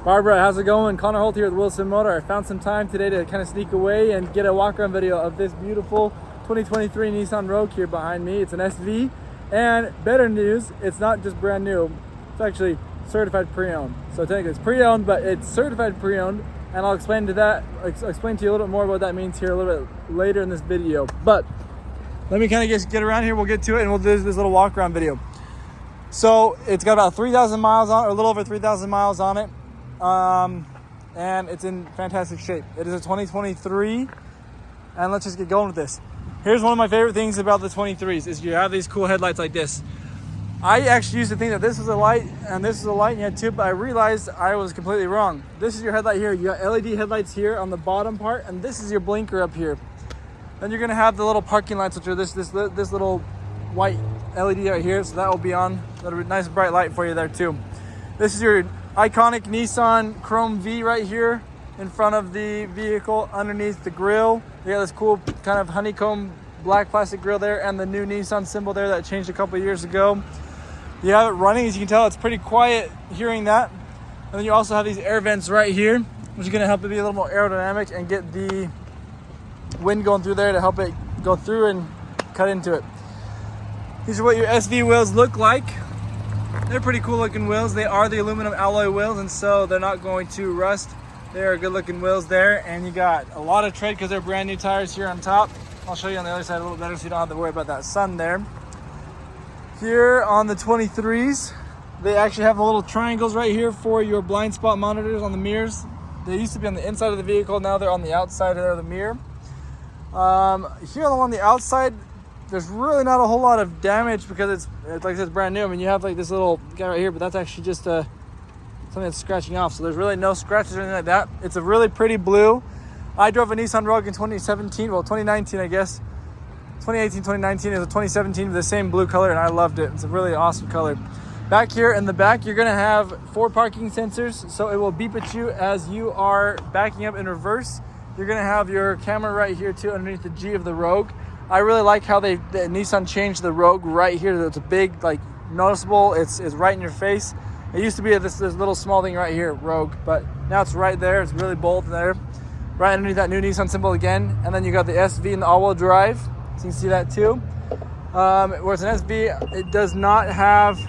Barbara, how's it going? Connor Holt here with Wilson Motor. I found some time today to kind of sneak away and get a walk-around video of this beautiful 2023 Nissan Rogue here behind me. It's an SV, and better news, it's not just brand new, it's actually certified pre-owned. So technically it's pre-owned, but it's certified pre-owned, and I'll explain to you a little bit more what that means here a little bit later in this video. But let me kind of just get around here, we'll get to it, and we'll do this little walk-around video. So it's got about 3,000 miles on it, or a little over 3,000 miles on it. And it's in fantastic shape. It is a 2023, and let's just get going with this. Here's one of my favorite things about the 23s is you have these cool headlights like this. I actually used to think that this was a light and this is a light and you had two, but I realized I was completely wrong. This is your headlight here. You got LED headlights here on the bottom part, and this is your blinker up here. Then you're gonna have the little parking lights, which are this little white LED right here, so that will be on. That'll be a nice bright light for you there too. This is your iconic Nissan Chrome V right here in front of the vehicle. Underneath the grille, you got this cool kind of honeycomb black plastic grille there, and the new Nissan symbol there that changed a couple years ago. You have it running, as you can tell, it's pretty quiet hearing that. And then you also have these air vents right here, which is going to help it be a little more aerodynamic and get the wind going through there to help it go through and cut into it. These are what your SV wheels look like. They're pretty cool looking wheels. They are the aluminum alloy wheels, and so they're not going to rust. They are good looking wheels there, and you got a lot of tread because they're brand new tires here on top. I'll show you on the other side a little better so you don't have to worry about that sun there. Here on the 23s, they actually have the little triangles right here for your blind spot monitors on the mirrors. They used to be on the inside of the vehicle, now they're on the outside of the mirror. Here on the outside, there's really not a whole lot of damage because it's like it's brand new. I mean, you have like this little guy right here, but that's actually just something that's scratching off. So there's really no scratches or anything like that. It's a really pretty blue. I drove a Nissan Rogue in 2017, well 2019 I guess. 2018, 2019 is a 2017 with the same blue color, and I loved it. It's a really awesome color. Back here in the back, you're gonna have 4 parking sensors, so it will beep at you as you are backing up in reverse. You're gonna have your camera right here too underneath the G of the Rogue. I really like how Nissan changed the Rogue right here. It's a big, like, noticeable. It's right in your face. It used to be this little small thing right here, Rogue, but now it's right there. It's really bold there, right underneath that new Nissan symbol again. And then you got the SV and the all-wheel drive, so you can see that too. Where it's an SV, it does not have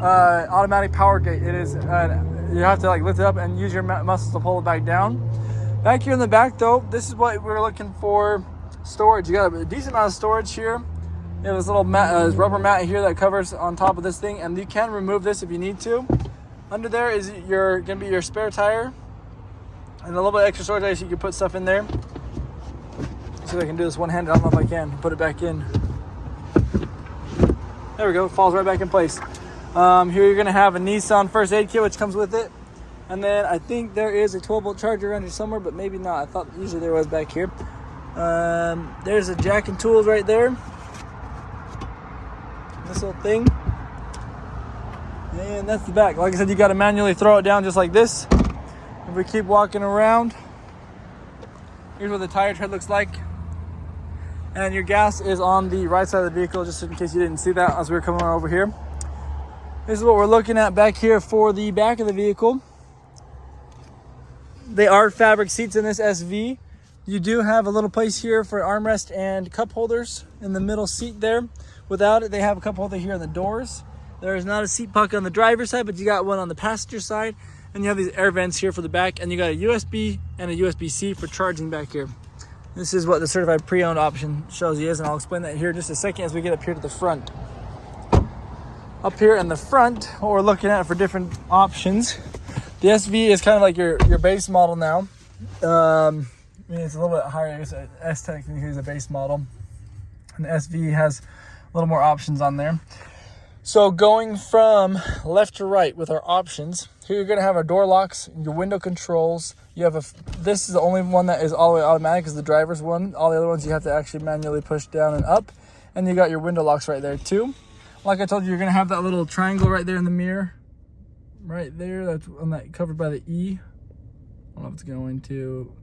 automatic power gate. It is you have to like lift it up and use your muscles to pull it back down. Back here in the back, though, this is what we're looking for. Storage. You got a decent amount of storage here. You have this little mat, rubber mat here that covers on top of this thing, and you can remove this if you need to. Under there is gonna be your spare tire and a little bit of extra storage so you can put stuff in there. See if I can do this one-handed. I don't know if I can. Put it back in. There we go. It falls right back in place. Here you're gonna have a Nissan first aid kit which comes with it, and then I think there is a 12-volt charger around here somewhere, but maybe not. I thought usually there was back here. There's a jack and tools right there, this little thing, and that's the back. Like I said, you got to manually throw it down just like this. If we keep walking around, here's what the tire tread looks like, and your gas is on the right side of the vehicle, just in case you didn't see that as we were coming over here. This is what we're looking at back here for the back of the vehicle. They are fabric seats in this SV. You do have a little place here for armrest and cup holders in the middle seat there. Without it, they have a cup holder here on the doors. There is not a seat pocket on the driver's side, but you got one on the passenger side. And you have these air vents here for the back, and you got a USB and a USB-C for charging back here. This is what the certified pre-owned option shows you is, and I'll explain that here in just a second as we get up here to the front. Up here in the front, what we're looking at for different options. The SV is kind of like your base model now. I mean, it's a little bit higher. I guess S technically is a base model, and the SV has a little more options on there. So going from left to right with our options, here you're gonna have our door locks, your window controls. You have this is the only one that is all the way automatic, is the driver's one. All the other ones you have to actually manually push down and up. And you got your window locks right there too. Like I told you, you're gonna have that little triangle right there in the mirror, right there. That's on that covered by the E. I don't know if it's going to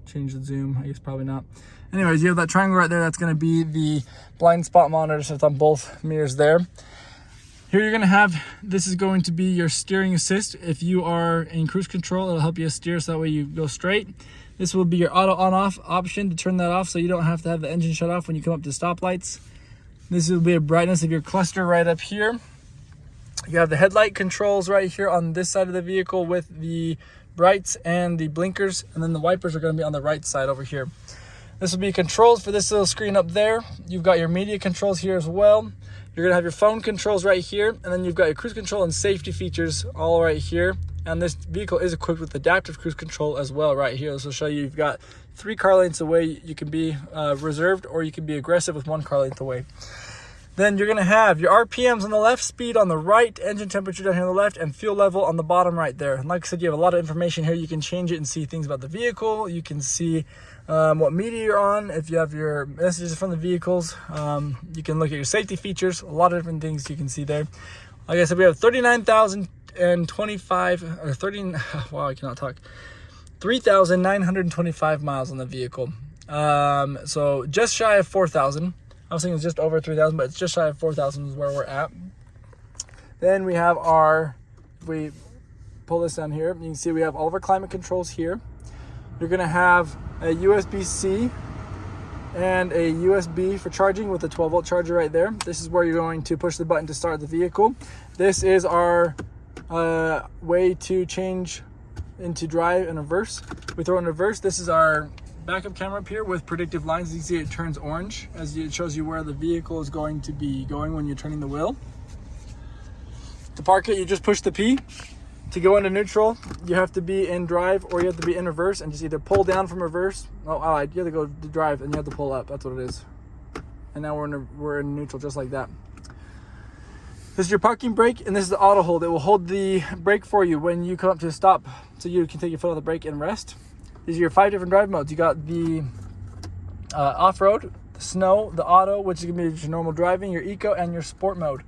change the zoom. I guess probably not. Anyways, you have that triangle right there. That's going to be the blind spot monitor, so it's on both mirrors there. Here you're gonna have, this is going to be your steering assist. If you are in cruise control, it'll help you steer so that way you go straight. This will be your auto on-off option to turn that off so you don't have to have the engine shut off when you come up to stoplights. This will be a brightness of your cluster right up here. You have the headlight controls right here on this side of the vehicle with the brights and the blinkers, and then the wipers are gonna be on the right side over here. This will be controls for this little screen up there. You've got your media controls here as well. You're gonna have your phone controls right here, and then you've got your cruise control and safety features all right here. And this vehicle is equipped with adaptive cruise control as well right here. This will show you you've got 3 car lengths away. You can be reserved, or you can be aggressive with 1 car length away. Then you're gonna have your RPMs on the left, speed on the right, engine temperature down here on the left, and fuel level on the bottom right there. And like I said, you have a lot of information here. You can change it and see things about the vehicle. You can see what media you're on. If you have your messages from the vehicles, you can look at your safety features. A lot of different things you can see there. Like I said, we have 3,925 miles on the vehicle. So just shy of 4,000. I was thinking it's just over 3,000, but it's just shy of 4,000 is where we're at. Then we have our, if we pull this down here, you can see we have all of our climate controls here. You're gonna have a USB-C and a USB for charging with a 12-volt charger right there. This is where you're going to push the button to start the vehicle. This is our way to change into drive and reverse. We throw in reverse. This is our backup camera up here with predictive lines. You can see it turns orange as it shows you where the vehicle is going to be going when you're turning the wheel. To park it, you just push the P. To go into neutral, you have to be in drive or you have to be in reverse, and just either pull down from reverse. You have to go to drive and you have to pull up. That's what it is. And now we're in neutral just like that. This is your parking brake, and this is the auto hold. It will hold the brake for you when you come up to a stop, so you can take your foot off the brake and rest. These are your 5 different drive modes. You got the off-road, the snow, the auto, which is gonna be your normal driving, your eco, and your sport mode.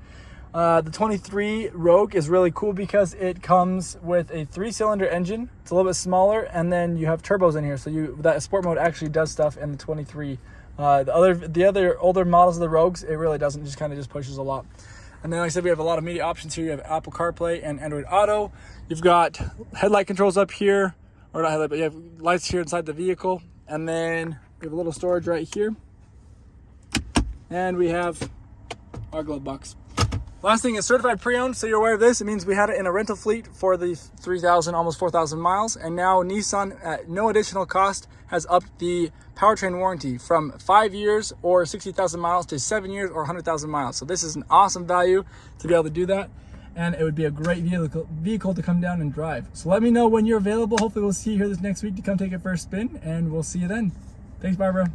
The 23 Rogue is really cool because it comes with a 3-cylinder engine. It's a little bit smaller, and then you have turbos in here. So that sport mode actually does stuff in the 23. The other older models of the Rogues, it really doesn't. It just kind of pushes a lot. And then, like I said, we have a lot of media options here. You have Apple CarPlay and Android Auto. You've got headlight controls up here, or not headlight, but you have lights here inside the vehicle. And then we have a little storage right here. And we have our glove box. Last thing is certified pre-owned, so you're aware of this. It means we had it in a rental fleet for the 3,000, almost 4,000 miles. And now Nissan, at no additional cost, has upped the powertrain warranty from 5 years or 60,000 miles to 7 years or 100,000 miles. So this is an awesome value to be able to do that. And it would be a great vehicle to come down and drive. So let me know when you're available. Hopefully we'll see you here this next week to come take it for a spin, and we'll see you then. Thanks, Barbara.